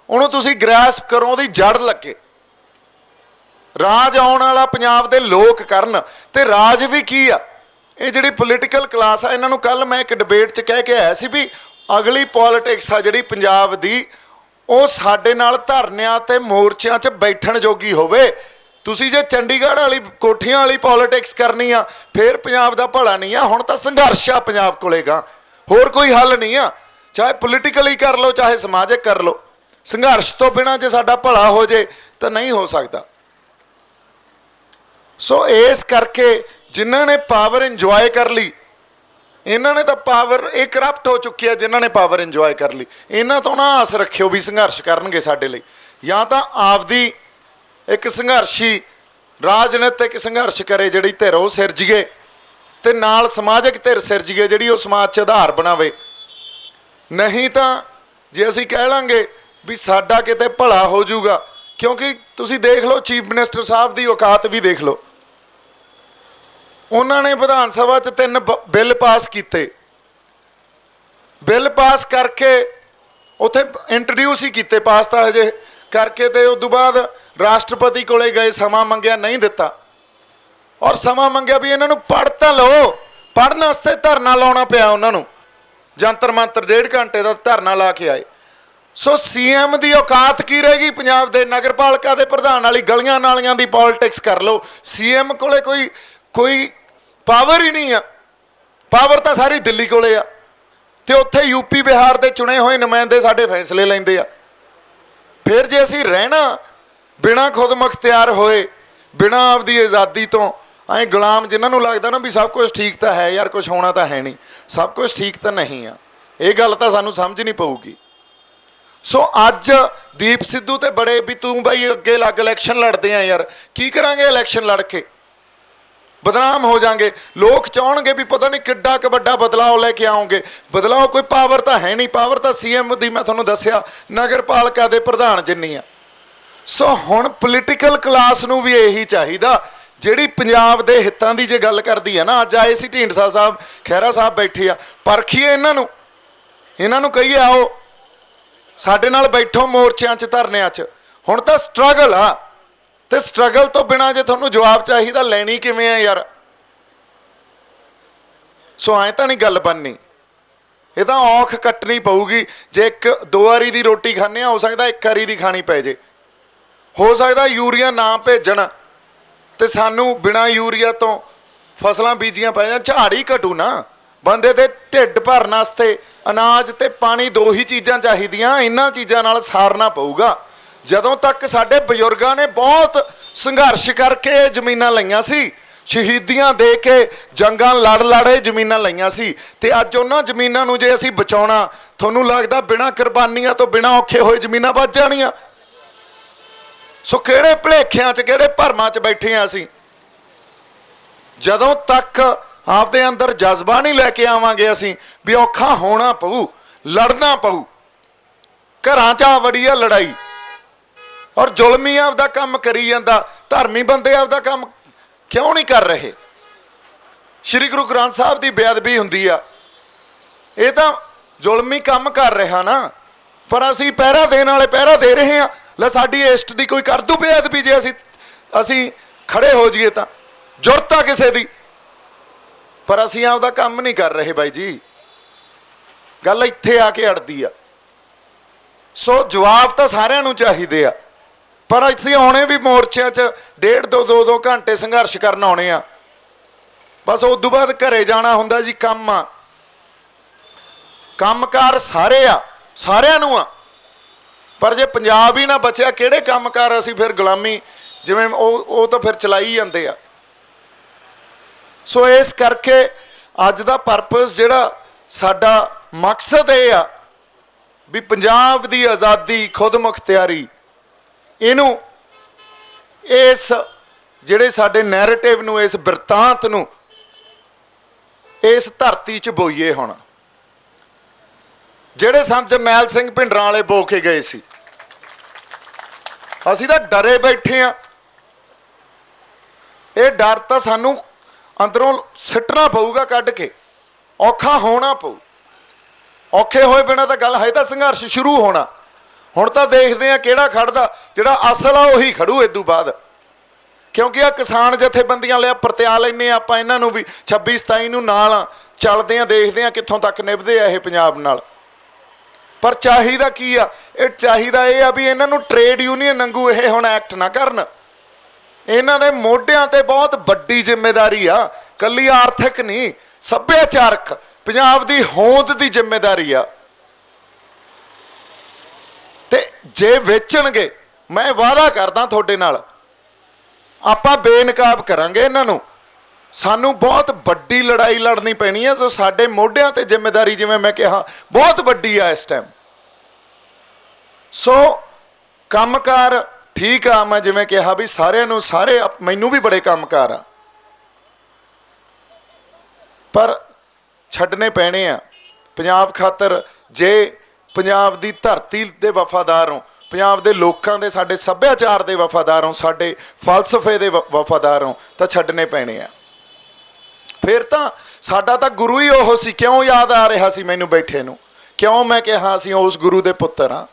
[SPEAKER 1] ਉਹਨੂੰ ਤੁਸੀਂ ਗ੍ਰੈਸਪ ਕਰੋ, ਉਹਦੀ ਜੜ ਲੱਗੇ, ਰਾਜ ਆਉਣ ਵਾਲਾ ਪੰਜਾਬ ਦੇ ਲੋਕ ਕਰਨ। ਤੇ ਰਾਜ ਵੀ ਕੀ ਆ, ਇਹ ਜਿਹੜੀ ਪੋਲੀਟੀਕਲ ਕਲਾਸ ਆ, ਇਹਨਾਂ ਨੂੰ ਕੱਲ ਮੈਂ ਇੱਕ ਡਿਬੇਟ 'ਚ ਕਹਿ ਕੇ ਆਇਆ ਸੀ ਵੀ ਅਗਲੀ ਪੋਲੀਟਿਕਸ ਆ ਜਿਹੜੀ ਪੰਜਾਬ ਦੀ, ਉਹ ਸਾਡੇ ਨਾਲ ਧਰਨਿਆਂ ਤੇ ਮੋਰਚਿਆਂ 'ਚ ਬੈਠਣ ਜੋਗੀ ਹੋਵੇ। ਤੁਸੀਂ ਜੇ ਚੰਡੀਗੜ੍ਹ ਵਾਲੀ ਕੋਠੀਆਂ ਵਾਲੀ ਪੋਲੀਟਿਕਸ ਕਰਨੀ ਆ, ਫਿਰ ਪੰਜਾਬ ਦਾ ਭਲਾ ਨਹੀਂ ਆ। ਹੁਣ ਤਾਂ ਸੰਘਰਸ਼ ਆ ਪੰਜਾਬ ਕੋਲੇਗਾ, ਹੋਰ ਕੋਈ ਹੱਲ ਨਹੀਂ ਆ। ਚਾਹੇ ਪੋਲੀਟੀਕਲੀ ਕਰ ਲਓ, ਚਾਹੇ ਸਮਾਜਿਕ ਕਰ ਲਓ, ਸੰਘਰਸ਼ ਤੋਂ ਬਿਨਾਂ ਜੇ ਸਾਡਾ ਭਲਾ ਹੋ ਜੇ ਤਾਂ ਨਹੀਂ ਹੋ ਸਕਦਾ। ਸੋ ਇਸ ਕਰਕੇ ਜਿਨ੍ਹਾਂ ਨੇ ਪਾਵਰ ਇੰਜੋਏ ਕਰ ਲਈ, ਇਹਨਾਂ ਨੇ ਤਾਂ ਪਾਵਰ, ਇਹ ਕਰਪਟ ਹੋ ਚੁੱਕੀ ਆ ਜਿਨ੍ਹਾਂ ਨੇ ਪਾਵਰ ਇੰਜੋਏ ਕਰ ਲਈ। ਇਹਨਾਂ ਤੋਂ ਨਾ ਆਸ ਰੱਖਿਓ ਵੀ ਸੰਘਰਸ਼ ਕਰਨਗੇ ਸਾਡੇ ਲਈ। ਜਾਂ ਤਾਂ ਆਪਦੀ ਇੱਕ ਸੰਘਰਸ਼ੀ ਰਾਜਨੀਤਿਕ ਸੰਘਰਸ਼ ਕਰੇ ਜਿਹੜੀ ਧਿਰ ਉਹ ਸਿਰਜੀਏ, ਤੇ ਨਾਲ ਸਮਾਜਿਕ ਧਿਰ ਸਿਰਜੀਏ ਜਿਹੜੀ ਉਹ ਸਮਾਜ 'ਚ ਆਧਾਰ ਬਣਾਵੇ। ਨਹੀਂ ਤਾਂ ਜੇ ਅਸੀਂ ਕਹਿ ਲਾਂਗੇ ਵੀ ਸਾਡਾ ਕਿਤੇ ਭਲਾ ਹੋ ਜਾਊਗਾ, ਕਿਉਂਕਿ ਤੁਸੀਂ ਦੇਖ ਲਓ ਚੀਫ ਮਿਨਿਸਟਰ ਸਾਹਿਬ ਦੀ ਔਕਾਤ ਵੀ ਦੇਖ ਲਓ। ਉਹਨਾਂ ਨੇ ਵਿਧਾਨ ਸਭਾ 'ਚ 3 ਬਿੱਲ ਪਾਸ ਕੀਤੇ, ਬਿੱਲ ਪਾਸ ਕਰਕੇ ਉੱਥੇ ਇੰਟਰੋਡਿਊਸ ਹੀ ਕੀਤੇ, ਪਾਸ ਤਾਂ ਹਜੇ ਕਰਕੇ, ਤੇ ਉਸ ਤੋਂ ਬਾਅਦ ਰਾਸ਼ਟਰਪਤੀ ਕੋਲੇ ਗਏ, ਸਮਾਂ ਮੰਗਿਆ, ਨਹੀਂ ਦਿੱਤਾ। ਔਰ ਸਮਾਂ ਮੰਗਿਆ ਵੀ ਇਹਨਾਂ ਨੂੰ ਪੜ੍ਹ ਤਾਂ ਲਓ, ਪੜ੍ਹਨ ਵਾਸਤੇ ਧਰਨਾ ਲਾਉਣਾ ਪਿਆ ਉਹਨਾਂ ਨੂੰ, ਜੰਤਰ ਮੰਤਰ 1.5 ਘੰਟੇ ਦਾ ਧਰਨਾ ਲਾ ਕੇ ਆਏ। ਸੋ ਸੀਐਮ ਦੀ ਔਕਾਤ ਕੀ ਰਹੇਗੀ ਪੰਜਾਬ ਦੇ? ਨਗਰਪਾਲਿਕਾ ਦੇ ਪ੍ਰਧਾਨ ਵਾਲੀ ਗਲੀਆਂ ਨਾਲੀਆਂ ਦੀ ਪੋਲਿਟਿਕਸ ਕਰ ਲਓ, ਸੀਐਮ ਕੋਲੇ ਕੋਈ ਪਾਵਰ ਹੀ ਨਹੀਂ ਆ। ਪਾਵਰ ਤਾਂ ਸਾਰੀ ਦਿੱਲੀ ਕੋਲੇ ਆ, ਤੇ ਉੱਥੇ ਯੂਪੀ ਬਿਹਾਰ ਦੇ ਚੁਣੇ ਹੋਏ ਨੁਮਾਇੰਦੇ ਸਾਡੇ ਫੈਸਲੇ ਲੈਂਦੇ ਆ। ਫਿਰ ਜੇ ਅਸੀਂ ਰਹਿਣਾ ਬਿਨਾਂ ਖੁਦ ਮੁਖਤਿਆਰ ਹੋਏ, ਬਿਨਾਂ ਆਪਦੀ ਆਜ਼ਾਦੀ ਤੋਂ, ਐਂ ਗੁਲਾਮ, ਜਿਨ੍ਹਾਂ ਨੂੰ ਲੱਗਦਾ ਨਾ ਵੀ ਸਭ ਕੁਝ ਠੀਕ ਤਾਂ ਹੈ ਯਾਰ, ਕੁਝ ਹੋਣਾ ਤਾਂ ਹੈ ਨਹੀਂ, ਸਭ ਕੁਝ ਠੀਕ ਤਾਂ ਨਹੀਂ ਆ, ਇਹ ਗੱਲ ਤਾਂ ਸਾਨੂੰ ਸਮਝਣੀ ਪਊਗੀ। ਸੋ ਅੱਜ ਦੀਪ ਸਿੱਧੂ ਤੇ ਬੜੇ ਵੀ ਤੂੰ ਬਾਈ ਅੱਗੇ ਲੱਗ ਇਲੈਕਸ਼ਨ ਲੜਦੇ ਆ ਯਾਰ, ਕੀ ਕਰਾਂਗੇ ਇਲੈਕਸ਼ਨ ਲੜ ਕੇ? ਬਦਨਾਮ ਹੋ ਜਾਣਗੇ। ਲੋਕ ਚਾਹਣਗੇ ਵੀ ਪਤਾ ਨਹੀਂ ਕਿੱਡਾ ਕੁ ਵੱਡਾ ਬਦਲਾਅ ਲੈ ਕੇ ਆਓਗੇ। ਬਦਲਾਅ ਕੋਈ ਪਾਵਰ ਤਾਂ ਹੈ ਨਹੀਂ, ਪਾਵਰ ਤਾਂ ਸੀਐਮ ਦੀ ਮੈਂ ਤੁਹਾਨੂੰ ਦੱਸਿਆ ਨਗਰਪਾਲਿਕਾ ਦੇ ਪ੍ਰਧਾਨ ਜਿੰਨੀ ਆ। ਸੋ ਹੁਣ ਪੋਲੀਟੀਕਲ ਕਲਾਸ ਨੂੰ ਵੀ ਇਹੀ ਚਾਹੀਦਾ ਜਿਹੜੀ ਪੰਜਾਬ ਦੇ ਹਿੱਤਾਂ ਦੀ ਜੇ ਗੱਲ ਕਰਦੀ ਹੈ ਨਾ। ਅੱਜ ਆਏ ਸੀ ਢੀਂਡਸਾ ਸਾਹਿਬ, ਖਹਿਰਾ ਸਾਹਿਬ ਬੈਠੇ ਆ, ਪਰਖੀਏ ਇਹਨਾਂ ਨੂੰ ਕਹੀਏ ਆਓ ਸਾਡੇ ਨਾਲ ਬੈਠੋ ਮੋਰਚਿਆਂ 'ਚ, ਧਰਨਿਆਂ 'ਚ। ਹੁਣ ਤਾਂ ਸਟਰਗਲ ਆ, ਤੇ ਸਟਰਗਲ ਤੋਂ ਬਿਨਾਂ ਜੇ ਤੁਹਾਨੂੰ ਜਵਾਬ ਚਾਹੀਦਾ, ਲੈਣੀ ਕਿਵੇਂ ਆ ਯਾਰ? ਸੋ ਐਂ ਤਾਂ ਨਹੀਂ ਗੱਲ ਬਣਨੀ, ਇਹ ਤਾਂ ਔਖ ਕੱਟਣੀ ਪਊਗੀ। ਜੇ 1-2 ਵਾਰੀ ਦੀ ਰੋਟੀ ਖਾਂਦੇ ਆ, ਹੋ ਸਕਦਾ 1 ਵਾਰੀ ਦੀ ਖਾਣੀ ਪੈ ਜੇ। ਹੋ ਸਕਦਾ ਯੂਰੀਆ ਨਾ ਭੇਜਣ ਤੇ ਸਾਨੂੰ ਬਿਨਾਂ ਯੂਰੀਆ ਤੋਂ ਫਸਲਾਂ ਬੀਜੀਆਂ ਪੈ ਜਾਣ, ਝਾੜ ਹੀ ਘਟੂ ਨਾ। ਬੰਦੇ ਦੇ ਢਿੱਡ ਭਰਨ ਵਾਸਤੇ ਅਨਾਜ ਤੇ ਪਾਣੀ 2 ਹੀ ਚੀਜ਼ਾਂ ਚਾਹੀਦੀਆਂ, ਇਹਨਾਂ ਚੀਜ਼ਾਂ ਨਾਲ ਸਾਰਨਾ ਪਊਗਾ। ਜਦੋਂ ਤੱਕ ਸਾਡੇ ਬਜ਼ੁਰਗਾਂ ਨੇ ਬਹੁਤ ਸੰਘਰਸ਼ ਕਰਕੇ ਜ਼ਮੀਨਾਂ ਲਈਆਂ ਸੀ, ਸ਼ਹੀਦੀਆਂ ਦੇ ਕੇ, ਜੰਗਾਂ ਲੜ ਜ਼ਮੀਨਾਂ ਲਈਆਂ ਸੀ, ਤੇ ਅੱਜ ਉਹਨਾਂ ਜ਼ਮੀਨਾਂ ਨੂੰ ਜੇ ਅਸੀਂ ਬਚਾਉਣਾ, ਤੁਹਾਨੂੰ ਲੱਗਦਾ ਬਿਨਾਂ ਕੁਰਬਾਨੀਆਂ ਤੋਂ, ਬਿਨਾਂ ਔਖੇ ਹੋਏ ਜ਼ਮੀਨਾਂ ਬਚ ਜਾਣੀਆਂ? ਸੋ ਕਿਹੜੇ ਭੁਲੇਖਿਆਂ 'ਚ, ਕਿਹੜੇ ਭਰਮਾਂ 'ਚ ਬੈਠੇ ਆ ਅਸੀਂ? ਜਦੋਂ ਤੱਕ ਆਪਦੇ ਅੰਦਰ ਜਜ਼ਬਾ ਨਹੀਂ ਲੈ ਕੇ ਆਵਾਂਗੇ ਅਸੀਂ ਵੀ ਔਖਾ ਹੋਣਾ ਪਊ, ਲੜਨਾ ਪਊ। ਘਰਾਂ 'ਚ ਆ ਵੜੀ ਆ ਲੜਾਈ, ਔਰ ਜ਼ੁਲਮੀ ਆਪਦਾ ਕੰਮ ਕਰੀ ਜਾਂਦਾ, ਧਰਮੀ ਬੰਦੇ ਆਪਦਾ ਕੰਮ ਕਿਉਂ ਨਹੀਂ ਕਰ ਰਹੇ? ਸ਼੍ਰੀ ਗੁਰੂ ਗ੍ਰੰਥ ਸਾਹਿਬ ਦੀ ਬੇਅਦਬੀ ਹੁੰਦੀ ਆ, ਇਹ ਤਾਂ ਜ਼ੁਲਮੀ ਕੰਮ ਕਰ ਰਿਹਾ ਨਾ, ਪਰ ਅਸੀਂ ਪਹਿਰਾ ਦੇਣ ਵਾਲੇ ਪਹਿਰਾ ਦੇ ਰਹੇ ਹਾਂ। ਲੈ ਸਾਡੀ ਇਸ਼ਟ ਦੀ ਕੋਈ ਕਰ ਦੂ ਬੇਅਦਬੀ ਜੇ ਅਸੀਂ ਖੜੇ ਹੋ ਜਾਈਏ ਤਾਂ? ਜ਼ਰੂਰਤ ਆ ਕਿਸੇ ਦੀ, ਪਰ ਅਸੀਂ ਆਪਦਾ ਕੰਮ ਨਹੀਂ ਕਰ ਰਹੇ ਬਾਈ ਜੀ। ਗੱਲ ਇੱਥੇ ਆ ਕੇ ਅੜਦੀ ਆ। ਸੋ ਜਵਾਬ ਤਾਂ ਸਾਰਿਆਂ ਨੂੰ ਚਾਹੀਦੇ ਆ, ਪਰ ਅਸੀਂ ਆਉਣੇ ਵੀ ਮੋਰਚਿਆਂ 'ਚ 1.5-2 ਘੰਟੇ ਸੰਘਰਸ਼ ਕਰਨ ਆਉਣੇ ਆ, ਬਸ ਉਸ ਤੋਂ ਬਾਅਦ ਘਰੇ ਜਾਣਾ ਹੁੰਦਾ ਜੀ। ਕੰਮ ਆ, ਕੰਮਕਾਰ ਸਾਰੇ ਆ, ਸਾਰਿਆਂ ਨੂੰ ਆ, ਪਰ ਜੇ ਪੰਜਾਬ ਹੀ ਨਾ ਬਚਿਆ, ਕਿਹੜੇ ਕੰਮਕਾਰ ਅਸੀਂ ਫਿਰ ਗੁਲਾਮੀ ਜਿਵੇਂ ਉਹ ਤਾਂ ਫਿਰ ਚਲਾਈ ਜਾਂਦੇ ਆ। ਸੋ ਇਸ ਕਰਕੇ ਅੱਜ ਦਾ ਪਰਪਸ, ਜਿਹੜਾ ਸਾਡਾ ਮਕਸਦ ਇਹ ਆ ਵੀ ਪੰਜਾਬ ਦੀ ਆਜ਼ਾਦੀ, ਖੁਦ ਮੁਖਤਿਆਰੀ, ਇਹਨੂੰ, ਇਸ ਜਿਹੜੇ ਸਾਡੇ ਨੈਰੇਟਿਵ ਨੂੰ, ਇਸ ਬਿਰਤਾਂਤ ਨੂੰ ਇਸ ਧਰਤੀ 'ਚ ਬੋਈਏ। ਹੁਣ ਜਿਹੜੇ ਸੰਤ ਜਰਨੈਲ ਸਿੰਘ ਭਿੰਡਰਾਂ ਵਾਲੇ ਬੋ ਕੇ ਗਏ ਸੀ, ਅਸੀਂ ਤਾਂ ਡਰੇ ਬੈਠੇ ਆ। ਇਹ ਡਰ ਤਾਂ ਸਾਨੂੰ ਅੰਦਰੋਂ ਸਿੱਟਣਾ ਪਊਗਾ, ਕੱਢ ਕੇ ਔਖਾ ਹੋਣਾ ਪਊ। ਔਖੇ ਹੋਏ ਬਿਨਾਂ ਤਾਂ ਗੱਲ, ਹਜੇ ਤਾਂ ਸੰਘਰਸ਼ ਸ਼ੁਰੂ ਹੋਣਾ। ਹੁਣ ਤਾਂ ਦੇਖਦੇ ਆ ਕਿਹੜਾ ਖੜਦਾ, ਜਿਹੜਾ ਅਸਲ ਆ ਉਹੀ ਖੜੂ ਇਦੋਂ ਬਾਅਦ। ਕਿਉਂਕਿ ਆ ਕਿਸਾਨ ਜਥੇਬੰਦੀਆਂ ਲਿਆ ਪਰਤਿਆ ਲੈਂਦੇ ਆ ਆਪਾਂ ਇਹਨਾਂ ਨੂੰ ਵੀ 26 27 ਨੂੰ ਨਾਲ ਚੱਲਦੇ ਆ, ਦੇਖਦੇ ਆ ਕਿੱਥੋਂ ਤੱਕ ਨਿਭਦੇ ਆ ਇਹ ਪੰਜਾਬ ਨਾਲ। ਪਰ ਚਾਹੀਦਾ ਕੀ ਆ? ਇਹ ਚਾਹੀਦਾ ਇਹ ਆ ਵੀ ਇਹਨਾਂ ਨੂੰ ਟ੍ਰੇਡ ਯੂਨੀਅਨ ਵਾਂਗੂ ਇਹ ਹੁਣ ਐਕਟ ਨਾ ਕਰਨ। ਇਹਨਾਂ ਦੇ ਮੋਢਿਆਂ ਤੇ ਬਹੁਤ ਵੱਡੀ ਜ਼ਿੰਮੇਵਾਰੀ ਆ, ਕੱਲੀ ਆਰਥਿਕ ਨਹੀਂ, ਸੱਭਿਆਚਾਰਕ ਪੰਜਾਬ ਦੀ ਹੋਂਦ ਦੀ ਜ਼ਿੰਮੇਵਾਰੀ ਆ। ਤੇ ਜੇ ਵੇਚਣਗੇ, ਮੈਂ ਵਾਅਦਾ ਕਰਦਾ ਤੁਹਾਡੇ ਨਾਲ, ਆਪਾਂ ਬੇਨਕਾਬ ਕਰਾਂਗੇ ਇਹਨਾਂ ਨੂੰ। ਸਾਨੂੰ ਬਹੁਤ ਵੱਡੀ ਲੜਾਈ ਲੜਨੀ ਪੈਣੀ ਹੈ। ਸੋ ਸਾਡੇ ਮੋਢਿਆਂ ਤੇ ਜ਼ਿੰਮੇਵਾਰੀ, ਜਿਵੇਂ ਮੈਂ ਕਿਹਾ, ਬਹੁਤ ਵੱਡੀ ਆ ਇਸ ਟਾਈਮ। ਸੋ ਕੰਮਕਾਰ ਠੀਕ ਆ, ਮੈਂ ਜਿਵੇਂ ਕਿਹਾ ਵੀ ਸਾਰਿਆਂ ਨੂੰ, ਸਾਰੇ ਮੈਨੂੰ ਵੀ ਬੜੇ ਕੰਮਕਾਰ ਆ, ਪਰ ਛੱਡਣੇ ਪੈਣੇ ਆ ਪੰਜਾਬ ਖਾਤਰ। ਜੇ ਪੰਜਾਬ ਦੀ ਧਰਤੀ ਦੇ ਵਫਾਦਾਰ ਹੋ, ਪੰਜਾਬ ਦੇ ਲੋਕਾਂ ਦੇ, ਸਾਡੇ ਸੱਭਿਆਚਾਰ ਦੇ ਵਫਾਦਾਰ ਹੋ, ਸਾਡੇ ਫਲਸਫੇ ਦੇ ਵਫਾਦਾਰ ਹੋ, ਤਾਂ ਛੱਡਣੇ ਪੈਣੇ ਆ। ਫਿਰ ਤਾਂ ਸਾਡਾ ਤਾਂ ਗੁਰੂ ਹੀ ਉਹ ਸੀ। ਕਿਉਂ ਯਾਦ ਆ ਰਿਹਾ ਸੀ ਮੈਨੂੰ ਬੈਠੇ ਨੂੰ? ਕਿਉਂ ਮੈਂ ਕਿਹਾ ਅਸੀਂ ਉਸ ਗੁਰੂ ਦੇ ਪੁੱਤਰ ਹਾਂ?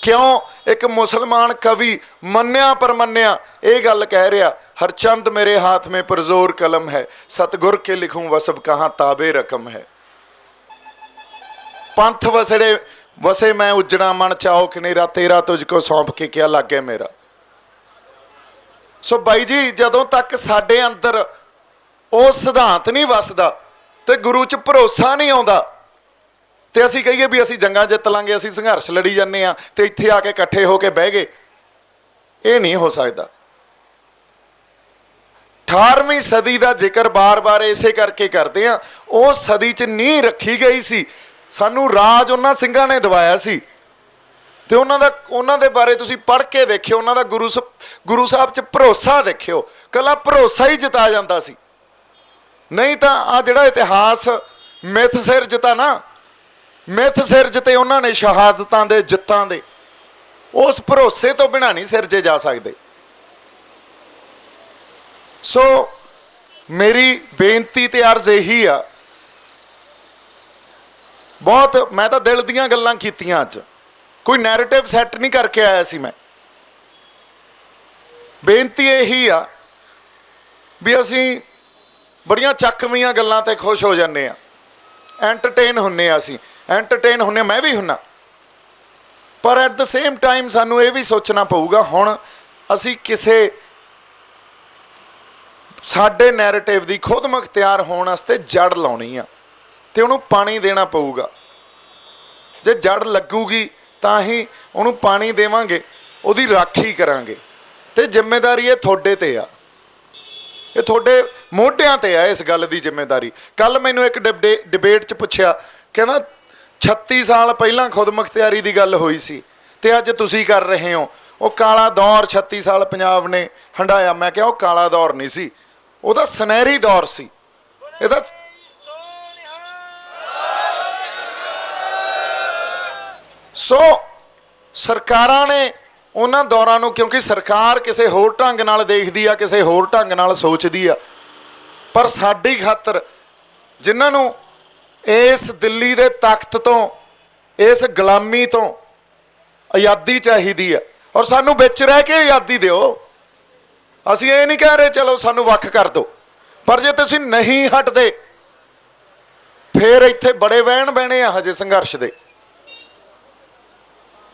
[SPEAKER 1] ਕਿਉਂ ਇੱਕ ਮੁਸਲਮਾਨ ਕਵੀ ਮੰਨਿਆ ਪਰਮੰਨਿਆ ਇਹ ਗੱਲ ਕਹਿ ਰਿਹਾ, ਹਰਚੰਦ ਮੇਰੇ ਹਾਥ ਮੇਂ ਪੁਰਜ਼ੋਰ ਕਲਮ ਹੈ, ਸਤਗੁਰ ਕੇ ਲਿਖੂੰ ਵਸਬ ਕਹਾਂ ਤਾਬੇ ਰਕਮ ਹੈ। ਪੰਥ ਵਸੜੇ ਵਸੇ ਮੈਂ ਉਜੜਾ ਮਨ ਚਾਓ ਕਨੇਰਾ, ਤੇਰਾ ਤੁਝ ਕੋ ਸੌਂਪ ਕੇ ਕਿਆ ਲਾਗੇ ਮੇਰਾ। ਸੋ ਬਾਈ ਜੀ, ਜਦੋਂ ਤੱਕ ਸਾਡੇ ਅੰਦਰ ਉਹ ਸਿਧਾਂਤ ਨਹੀਂ ਵਸਦਾ ਤੇ ਗੁਰੂ 'ਚ ਭਰੋਸਾ ਨਹੀਂ ਆਉਂਦਾ, ਤੇ ਅਸੀਂ ਕਹੀਏ ਵੀ ਅਸੀਂ ਜੰਗਾਂ ਜਿੱਤ ਲਾਂਗੇ, ਅਸੀਂ ਸੰਘਰਸ਼ ਲੜੀ ਜਾਂਦੇ ਹਾਂ ਤੇ ਇੱਥੇ ਆ ਕੇ ਇਕੱਠੇ ਹੋ ਕੇ ਬਹਿ ਗਏ, ਇਹ ਨਹੀਂ ਹੋ ਸਕਦਾ। 18ਵੀਂ ਸਦੀ ਦਾ ਜ਼ਿਕਰ ਬਾਰ-ਬਾਰ ਇਸੇ ਕਰਕੇ ਕਰਦੇ ਆ। ਉਹ ਸਦੀ 'ਚ ਨੀਂਹ ਰੱਖੀ ਗਈ ਸੀ, ਸਾਨੂੰ ਰਾਜ ਉਹਨਾਂ ਸਿੰਘਾਂ ਨੇ ਦਿਵਾਇਆ ਸੀ, ਤੇ ਉਹਨਾਂ ਦੇ ਬਾਰੇ ਤੁਸੀਂ ਪੜ੍ਹ ਕੇ ਦੇਖਿਓ, ਉਹਨਾਂ ਦਾ ਗੁਰੂ ਸਾਹਿਬ 'ਚ ਭਰੋਸਾ ਦੇਖਿਓ। ਕੱਲਾ ਭਰੋਸਾ ਹੀ ਜਿਤਾ ਜਾਂਦਾ ਸੀ, ਨਹੀਂ ਤਾਂ ਆ ਜਿਹੜਾ ਇਤਿਹਾਸ ਮਿੱਥ ਸਿਰਜਤਾ ਨਾ, ਮਿੱਥ ਸਿਰਜਤੇ ਉਹਨਾਂ ਨੇ ਸ਼ਹਾਦਤਾਂ ਦੇ, ਜਿੱਤਾਂ ਦੇ, ਉਸ ਭਰੋਸੇ ਤੋਂ ਬਿਨਾਂ ਨਹੀਂ ਸਿਰਜੇ ਜਾ ਸਕਦੇ। ਸੋ ਮੇਰੀ ਬੇਨਤੀ ਤੇ ਅਰਜ਼ ਇਹੀ ਆ, ਬਹੁਤ ਮੈਂ ਤਾਂ ਦਿਲ ਦੀਆਂ ਗੱਲਾਂ ਕੀਤੀਆਂ ਅੱਜ, ਕੋਈ ਨੈਰੇਟਿਵ ਸੈੱਟ ਨਹੀਂ ਕਰਕੇ ਆਇਆ ਸੀ ਮੈਂ। ਬੇਨਤੀ ਇਹੀ ਆ ਵੀ ਅਸੀਂ ਬੜੀਆਂ ਚੱਕਵੀਆਂ ਗੱਲਾਂ ਤੇ ਖੁਸ਼ ਹੋ ਜਾਂਦੇ ਆ, ਐਂਟਰਟੇਨ ਹੁੰਨੇ ਆ, ਅਸੀਂ ਐਂਟਰਟੇਨ ਹੁੰਨੇ, ਮੈਂ ਵੀ ਹੁੰਨਾ, ਪਰ ਐਟ ਦ ਸੇਮ ਟਾਈਮ ਸਾਨੂੰ ਇਹ ਵੀ ਸੋਚਣਾ ਪਊਗਾ ਹੁਣ ਅਸੀਂ ਕਿਸੇ ਸਾਡੇ ਨੈਰੇਟਿਵ ਦੀ ਖੁਦ ਮੁਖਤਿਆਰ ਹੋਣ ਵਾਸਤੇ ਜੜ ਲਾਉਣੀ ਆ ਤੇ ਉਹਨੂੰ ਪਾਣੀ ਦੇਣਾ ਪਊਗਾ। ਜੇ ਜੜ ਲੱਗੂਗੀ ਤਾਂ ਹੀ ਉਹਨੂੰ ਪਾਣੀ ਦੇਵਾਂਗੇ, ਉਹਦੀ ਰਾਖੀ ਕਰਾਂਗੇ, ਤੇ ਜ਼ਿੰਮੇਵਾਰੀ ਇਹ ਤੁਹਾਡੇ ਤੇ ਆ, ਇਹ ਤੁਹਾਡੇ ਮੋਢਿਆਂ ਤੇ ਆ ਇਸ ਗੱਲ ਦੀ ਜ਼ਿੰਮੇਵਾਰੀ। ਕੱਲ ਮੈਨੂੰ ਇੱਕ ਡਿਬੇਟ 'ਚ ਪੁੱਛਿਆ, ਕਹਿੰਦਾ 36 ਸਾਲ ਪਹਿਲਾਂ ਖੁਦ ਮੁਖਤਿਆਰੀ ਦੀ ਗੱਲ ਹੋਈ ਸੀ ਤੇ ਅੱਜ ਤੁਸੀਂ ਕਰ ਰਹੇ ਹੋ, ਉਹ ਕਾਲਾ ਦੌਰ 36 ਸਾਲ ਪੰਜਾਬ ਨੇ ਹੰਢਾਇਆ। ਮੈਂ ਕਿਹਾ ਉਹ ਕਾਲਾ ਦੌਰ ਨਹੀਂ ਸੀ, ਉਹਦਾ ਸੁਨਹਿਰੀ ਦੌਰ ਸੀ। ਇਹਦਾ ਸੋ ਸਰਕਾਰਾਂ ਨੇ ਉਹਨਾਂ ਦੌਰਾਂ ਨੂੰ, ਕਿਉਂਕਿ ਸਰਕਾਰ ਕਿਸੇ ਹੋਰ ਢੰਗ ਨਾਲ ਦੇਖਦੀ ਆ, ਕਿਸੇ ਹੋਰ ਢੰਗ ਨਾਲ ਸੋਚਦੀ ਆ, ਪਰ ਸਾਡੀ ਖਾਤਰ ਜਿਨ੍ਹਾਂ ਨੂੰ ਇਸ ਦਿੱਲੀ ਦੇ ਤਖਤ ਤੋਂ, ਇਸ ਗੁਲਾਮੀ ਤੋਂ ਆਜ਼ਾਦੀ ਚਾਹੀਦੀ ਆ, ਔਰ ਸਾਨੂੰ ਵਿੱਚ ਰਹਿ ਕੇ ਆਜ਼ਾਦੀ ਦਿਓ। ਅਸੀਂ ਇਹ ਨਹੀਂ ਕਹਿ ਰਹੇ ਚਲੋ ਸਾਨੂੰ ਵੱਖ ਕਰ ਦਿਓ, ਪਰ ਜੇ ਤੁਸੀਂ ਨਹੀਂ ਹਟਦੇ ਫਿਰ ਇੱਥੇ ਬੜੇ ਵਹਿਣ ਬਹਿਣੇ ਆ ਹਜੇ ਸੰਘਰਸ਼ ਦੇ।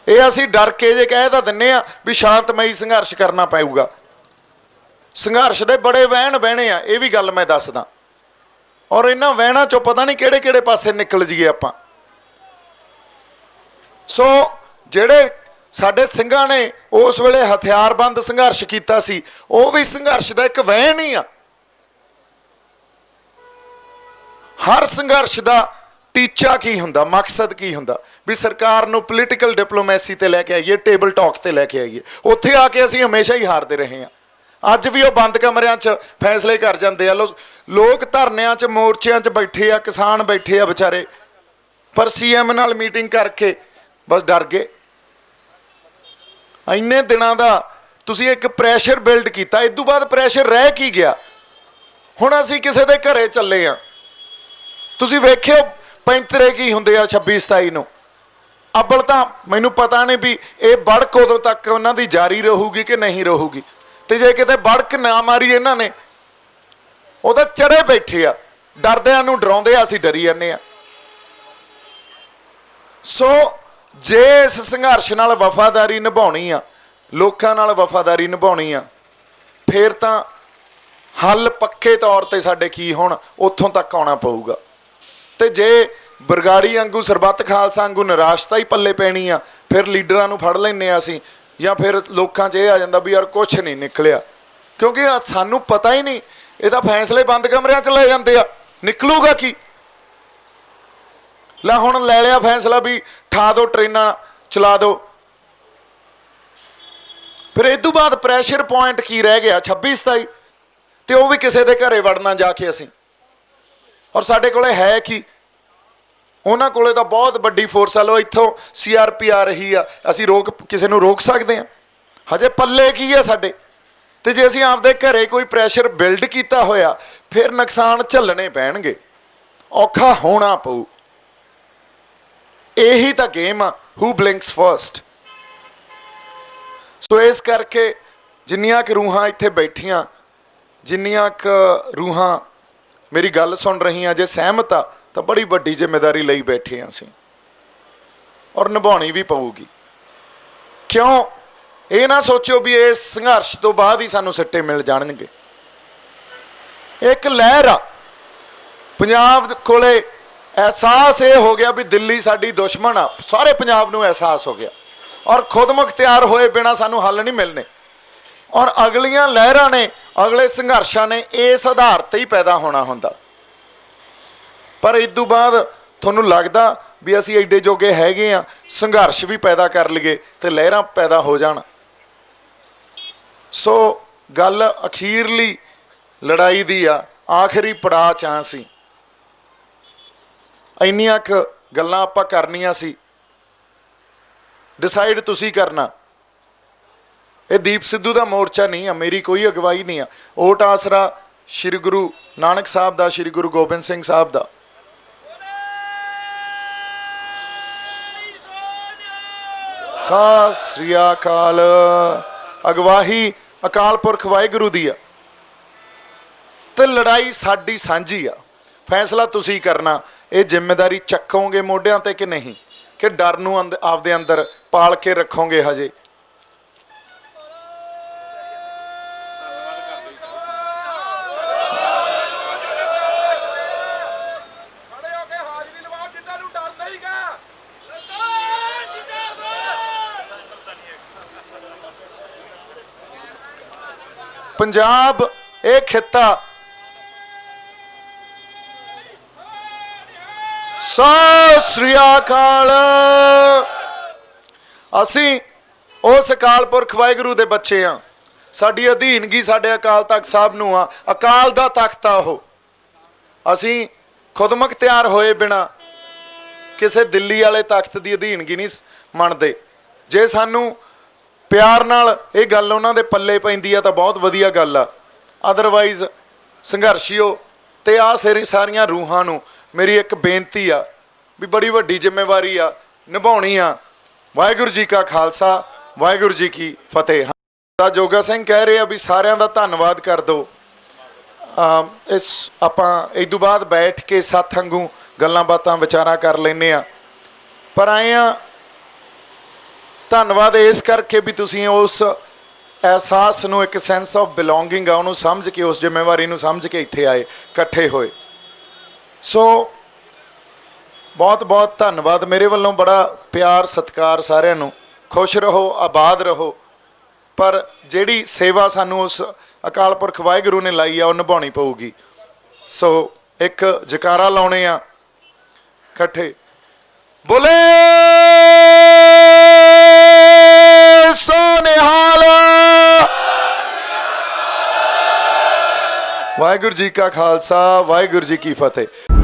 [SPEAKER 1] ਇਹ ਅਸੀਂ ਡਰ ਕੇ ਜੇ ਕਹਿ ਤਾਂ ਦਿੰਦੇ ਆ ਵੀ ਸ਼ਾਂਤਮਈ ਸੰਘਰਸ਼ ਕਰਨਾ ਪਊਗਾ, ਸੰਘਰਸ਼ ਦੇ ਬੜੇ ਵਹਿਣ ਬਹਿਣੇ ਆ, ਇਹ ਵੀ ਗੱਲ ਮੈਂ ਦੱਸਦਾ। ਔਰ ਇਹਨਾਂ ਵਹਿਣਾਂ ਚੋਂ ਪਤਾ ਨਹੀਂ ਕਿਹੜੇ ਕਿਹੜੇ ਪਾਸੇ ਨਿਕਲ ਜਾਈਏ ਆਪਾਂ। ਸੋ ਜਿਹੜੇ ਸਾਡੇ ਸਿੰਘਾਂ ਨੇ ਉਸ ਵੇਲੇ ਹਥਿਆਰਬੰਦ ਸੰਘਰਸ਼ ਕੀਤਾ ਸੀ, ਉਹ ਵੀ ਸੰਘਰਸ਼ ਦਾ ਇੱਕ ਵਹਿਣ ਹੀ ਆ। ਹਰ ਸੰਘਰਸ਼ ਦਾ ਟੀਚਾ ਕੀ ਹੁੰਦਾ, ਮਕਸਦ ਕੀ ਹੁੰਦਾ, ਵੀ ਸਰਕਾਰ ਨੂੰ ਪੋਲੀਟੀਕਲ ਡਿਪਲੋਮੈਸੀ ਤੇ ਲੈ ਕੇ ਆਈਏ, ਟੇਬਲ ਟਾਕ ਤੇ ਲੈ ਕੇ ਆਈਏ। ਉੱਥੇ ਆ ਕੇ ਅਸੀਂ ਹਮੇਸ਼ਾ ਹੀ ਹਾਰਦੇ ਰਹੇ ਹਾਂ। ਅੱਜ ਵੀ ਉਹ ਬੰਦ ਕਮਰਿਆਂ 'ਚ ਫੈਸਲੇ ਕਰ ਜਾਂਦੇ ਆ, ਲੋਕ ਧਰਨਿਆਂ 'ਚ, ਮੋਰਚਿਆਂ 'ਚ ਬੈਠੇ ਆ, ਕਿਸਾਨ ਬੈਠੇ ਆ ਵਿਚਾਰੇ, ਪਰ ਸੀਐਮ ਨਾਲ ਮੀਟਿੰਗ ਕਰਕੇ ਬਸ ਡਰ ਗਏ। ਇੰਨੇ ਦਿਨਾਂ ਦਾ ਤੁਸੀਂ ਇੱਕ ਪ੍ਰੈਸ਼ਰ ਬਿਲਡ ਕੀਤਾ, ਇਸ ਤੋਂ ਬਾਅਦ ਪ੍ਰੈਸ਼ਰ ਰਹਿ ਕੀ ਗਿਆ? ਹੁਣ ਅਸੀਂ ਕਿਸੇ ਦੇ ਘਰੇ ਚੱਲੇ ਆ, ਤੁਸੀਂ ਵੇਖਿਓ ਪੈਂਤਰੇ ਕੀ ਹੁੰਦੇ ਆ 26 27 ਨੂੰ। ਅੱਬਲ ਤਾਂ ਮੈਨੂੰ ਪਤਾ ਨਹੀਂ ਵੀ ਇਹ ਬੜਕ ਉਦੋਂ ਤੱਕ ਉਹਨਾਂ ਦੀ ਜਾਰੀ ਰਹੂਗੀ ਕਿ ਨਹੀਂ ਰਹੂਗੀ, ਤੇ ਜੇ ਕਿਤੇ ਬੜਕ ਨਾ ਮਾਰੀ ਇਹਨਾਂ ਨੇ, ਉਹ ਤਾਂ ਚੜੇ ਬੈਠੇ ਆ, ਡਰਦਿਆਂ ਨੂੰ ਡਰਾਉਂਦੇ ਆ, ਅਸੀਂ ਡਰੀ ਜਾਂਦੇ ਆ। ਸੋ ਜੇ ਇਸ ਸੰਘਰਸ਼ ਨਾਲ ਵਫਾਦਾਰੀ ਨਿਭਾਉਣੀ ਆ, ਲੋਕਾਂ ਨਾਲ ਵਫਾਦਾਰੀ ਨਿਭਾਉਣੀ ਆ, ਫਿਰ ਤਾਂ ਹੱਲ ਪੱਕੇ ਤੌਰ ਤੇ ਸਾਡੇ ਕੀ ਹੋਣ, ਉੱਥੋਂ ਤੱਕ ਆਉਣਾ ਪਊਗਾ। ਤੇ ਜੇ ਬਰਗਾੜੀ ਵਾਂਗੂ ਸਰਬੱਤ ਖਾਲਸਾ ਵਾਂਗੂ ਨਿਰਾਸ਼ਤਾ ਹੀ ਪੱਲੇ ਪੈਣੀ ਆ, ਫਿਰ ਲੀਡਰਾਂ ਨੂੰ ਫੜ ਲੈਂਦੇ ਆ ਅਸੀਂ, ਜਾਂ ਫਿਰ ਲੋਕਾਂ 'ਚ ਇਹ ਆ ਜਾਂਦਾ ਵੀ ਯਾਰ ਕੁਛ ਨਹੀਂ ਨਿਕਲਿਆ, ਕਿਉਂਕਿ ਸਾਨੂੰ ਪਤਾ ਹੀ ਨਹੀਂ। ਇਹ ਤਾਂ ਫੈਸਲੇ ਬੰਦ ਕਮਰਿਆਂ 'ਚ ਲੈ ਜਾਂਦੇ ਆ, ਨਿਕਲੂਗਾ ਕੀ? ਲੈ ਹੁਣ ਲੈ ਲਿਆ ਫੈਸਲਾ ਵੀ ਠਾ ਦਿਓ, ਟ੍ਰੇਨਾਂ ਚਲਾ ਦਿਓ, ਫਿਰ ਇਹ ਤੋਂ ਬਾਅਦ ਪ੍ਰੈਸ਼ਰ ਪੁਆਇੰਟ ਕੀ ਰਹਿ ਗਿਆ? 26 27, ਤੇ ਉਹ ਵੀ ਕਿਸੇ ਦੇ ਘਰੇ ਵੜਨਾ ਜਾ ਕੇ ਅਸੀਂ। ਔਰ ਸਾਡੇ ਕੋਲੇ ਹੈ ਕੀ? ਉਹਨਾਂ ਕੋਲੇ ਤਾਂ ਬਹੁਤ ਵੱਡੀ ਫੋਰਸ ਆ। ਲੋ ਇੱਥੋਂ CRP ਆ ਰਹੀ ਆ, ਅਸੀਂ ਕਿਸੇ ਨੂੰ ਰੋਕ ਸਕਦੇ ਹਾਂ? ਹਜੇ ਪੱਲੇ ਕੀ ਆ ਸਾਡੇ? ਤੇ ਜੇ ਅਸੀਂ ਆਪਦੇ ਘਰੇ ਕੋਈ ਪ੍ਰੈਸ਼ਰ ਬਿਲਡ ਕੀਤਾ ਹੋਇਆ, ਫਿਰ ਨੁਕਸਾਨ ਝੱਲਣੇ ਪੈਣਗੇ, ਔਖਾ ਹੋਣਾ ਪਊ। ਇਹੀ ਤਾਂ ਗੇਮ ਆ, ਹੂ ਬਲਿੰਕਸ ਫਸਟ। ਸੋ ਇਸ ਕਰਕੇ ਜਿੰਨੀਆਂ ਕੁ ਰੂਹਾਂ ਇੱਥੇ ਬੈਠੀਆਂ, ਜਿੰਨੀਆਂ ਕੁ ਰੂਹਾਂ ਮੇਰੀ ਗੱਲ ਸੁਣ ਰਹੀਆਂ, ਜੇ ਸਹਿਮਤ ਆ ਤਾਂ ਬੜੀ ਵੱਡੀ ਜ਼ਿੰਮੇਵਾਰੀ ਲਈ ਬੈਠੇ ਹਾਂ ਅਸੀਂ, ਔਰ ਨਿਭਾਉਣੀ ਵੀ ਪਊਗੀ। ਕਿਉਂ? ਇਹ ਨਾ ਸੋਚੋ ਵੀ ਇਸ ਸੰਘਰਸ਼ ਤੋਂ ਬਾਅਦ ਹੀ ਸਾਨੂੰ ਸਿੱਟੇ ਮਿਲ ਜਾਣਗੇ। ਇੱਕ ਲਹਿਰ ਆ ਪੰਜਾਬ ਕੋਲੇ, ਅਹਿਸਾਸ ਇਹ ਹੋ ਗਿਆ ਵੀ ਦਿੱਲੀ ਸਾਡੀ ਦੁਸ਼ਮਣ ਆ, ਸਾਰੇ ਪੰਜਾਬ ਨੂੰ ਅਹਿਸਾਸ ਹੋ ਗਿਆ, ਔਰ ਖੁਦ ਮੁਖਤਿਆਰ ਹੋਏ ਬਿਨਾਂ ਸਾਨੂੰ ਹੱਲ ਨਹੀਂ ਮਿਲਣੇ। ਔਰ ਅਗਲੀਆਂ ਲਹਿਰਾਂ ਨੇ, ਅਗਲੇ ਸੰਘਰਸ਼ਾਂ ਨੇ ਇਸ ਆਧਾਰ ਤੇ ਹੀ ਪੈਦਾ ਹੋਣਾ ਹੁੰਦਾ। ਪਰ ਇਸ ਤੋਂ ਬਾਅਦ ਤੁਹਾਨੂੰ ਲੱਗਦਾ ਵੀ ਅਸੀਂ ਐਡੇ ਜੋਗੇ ਹੈਗੇ ਆ, ਸੰਘਰਸ਼ ਵੀ ਪੈਦਾ ਕਰ ਲਈਏ ਤੇ ਲਹਿਰਾਂ ਪੈਦਾ ਹੋ ਜਾਣ। ਸੋ ਗੱਲ ਅਖੀਰਲੀ ਲੜਾਈ ਦੀ ਆ, ਆਖਰੀ ਪੜਾਅ 'ਚ ਆ ਅਸੀਂ। ਇੰਨੀਆਂ ਕੁ ਗੱਲਾਂ ਆਪਾਂ ਕਰਨੀਆਂ ਸੀ, ਡਿਸਾਈਡ ਤੁਸੀਂ ਕਰਨਾ। ਇਹ ਦੀਪ ਸਿੱਧੂ ਦਾ ਮੋਰਚਾ ਨਹੀਂ ਆ, ਮੇਰੀ ਕੋਈ ਅਗਵਾਈ ਨਹੀਂ ਆ। ਓਟ ਆਸਰਾ ਸ਼੍ਰੀ ਗੁਰੂ ਨਾਨਕ ਸਾਹਿਬ ਦਾ, ਸ਼੍ਰੀ ਗੁਰੂ ਗੋਬਿੰਦ ਸਿੰਘ ਸਾਹਿਬ ਦਾ। ਸਤਿ ਸ੍ਰੀ ਅਕਾਲ। ਅਗਵਾਈ ਅਕਾਲ ਪੁਰਖ ਵਾਹਿਗੁਰੂ ਦੀ ਆ, ਤੇ ਲੜਾਈ ਸਾਡੀ ਸਾਂਝੀ ਆ। ਫੈਸਲਾ ਤੁਸੀਂ ਕਰਨਾ, ਇਹ ਜ਼ਿੰਮੇਵਾਰੀ ਚੱਕੋਗੇ ਮੋਢਿਆਂ ਤੇ ਕਿ ਨਹੀਂ, ਕਿ ਡਰ ਨੂੰ ਆਪਦੇ ਅੰਦਰ ਪਾਲ ਕੇ ਰੱਖੋਗੇ ਹਜੇ? ਪੰਜਾਬ ਇਹ ਖਿੱਤਾ ਸਤਿ ਸ੍ਰੀ ਅਕਾਲ। ਅਸੀਂ ਉਸ ਅਕਾਲ ਪੁਰਖ ਵਾਹਿਗੁਰੂ ਦੇ ਬੱਚੇ ਆ। ਸਾਡੀ ਅਧੀਨਗੀ ਸਾਡੇ ਅਕਾਲ ਤਖਤ ਸਾਹਿਬ ਨੂੰ ਆ, ਅਕਾਲ ਦਾ ਤਖਤ ਆ ਉਹ। ਅਸੀਂ ਖੁਦ ਮੁਖਤਿਆਰ ਹੋਏ ਬਿਨਾ ਕਿਸੇ ਦਿੱਲੀ ਵਾਲੇ ਤਖਤ ਦੀ ਅਧੀਨਗੀ ਨਹੀਂ ਮੰਨਦੇ। ਜੇ ਸਾਨੂੰ ਪਿਆਰ ਨਾਲ ਇਹ ਗੱਲ ਉਹਨਾਂ ਦੇ ਪੱਲੇ ਪੈਂਦੀ ਆ ਤਾਂ ਬਹੁਤ ਵਧੀਆ ਗੱਲ ਆ। ਅਦਰਵਾਈਜ਼ ਸੰਘਰਸ਼ੀਓ ਤੇ ਆਹ ਸਾਰੀਆਂ ਰੂਹਾਂ ਨੂੰ ਮੇਰੀ ਇੱਕ ਬੇਨਤੀ ਆ ਵੀ ਬੜੀ ਵੱਡੀ ਜ਼ਿੰਮੇਵਾਰੀ ਆ, ਨਿਭਾਉਣੀ ਆ। ਵਾਹਿਗੁਰੂ ਜੀ ਕਾ ਖਾਲਸਾ, ਵਾਹਿਗੁਰੂ ਜੀ ਕੀ ਫਤਿਹ। ਤਾਂ ਜੋਗਾ ਸਿੰਘ ਕਹਿ ਰਹੇ ਆ ਵੀ ਸਾਰਿਆਂ ਦਾ ਧੰਨਵਾਦ ਕਰ ਦਿਓ। ਇਸ ਆਪਾਂ ਇਸ ਤੋਂ ਬਾਅਦ ਬੈਠ ਕੇ ਸਾਥ ਵਾਂਗੂ ਗੱਲਾਂ ਬਾਤਾਂ ਵਿਚਾਰਾਂ ਕਰ ਲੈਂਦੇ ਆ। ਪਰ ਆਏ ਆ ਧੰਨਵਾਦ ਇਸ ਕਰਕੇ ਵੀ ਤੁਸੀਂ ਉਸ ਅਹਿਸਾਸ ਨੂੰ, ਇੱਕ ਸੈਂਸ ਆਫ ਬਿਲੋਂਗਿੰਗ ਆ, ਉਹਨੂੰ ਸਮਝ ਕੇ, ਉਸ ਜ਼ਿੰਮੇਵਾਰੀ ਨੂੰ ਸਮਝ ਕੇ ਇੱਥੇ ਆਏ, ਇਕੱਠੇ ਹੋਏ। ਸੋ ਬਹੁਤ ਬਹੁਤ ਧੰਨਵਾਦ ਮੇਰੇ ਵੱਲੋਂ। ਬੜਾ ਪਿਆਰ ਸਤਿਕਾਰ ਸਾਰਿਆਂ ਨੂੰ। ਖੁਸ਼ ਰਹੋ, ਆਬਾਦ ਰਹੋ। ਪਰ ਜਿਹੜੀ ਸੇਵਾ ਸਾਨੂੰ ਉਸ ਅਕਾਲ ਪੁਰਖ ਵਾਹਿਗੁਰੂ ਨੇ ਲਾਈ ਆ, ਉਹ ਨਿਭਾਉਣੀ ਪਊਗੀ। ਸੋ ਇੱਕ ਜਕਾਰਾ ਲਾਉਣੇ ਆ ਇਕੱਠੇ, ਬੋਲੇ ਸੋ ਨਿਹਾਲ। ਵਾਹਿਗੁਰੂ ਜੀ ਕਾ ਖਾਲਸਾ, ਵਾਹਿਗੁਰੂ ਜੀ ਕੀ ਫਤਿਹ।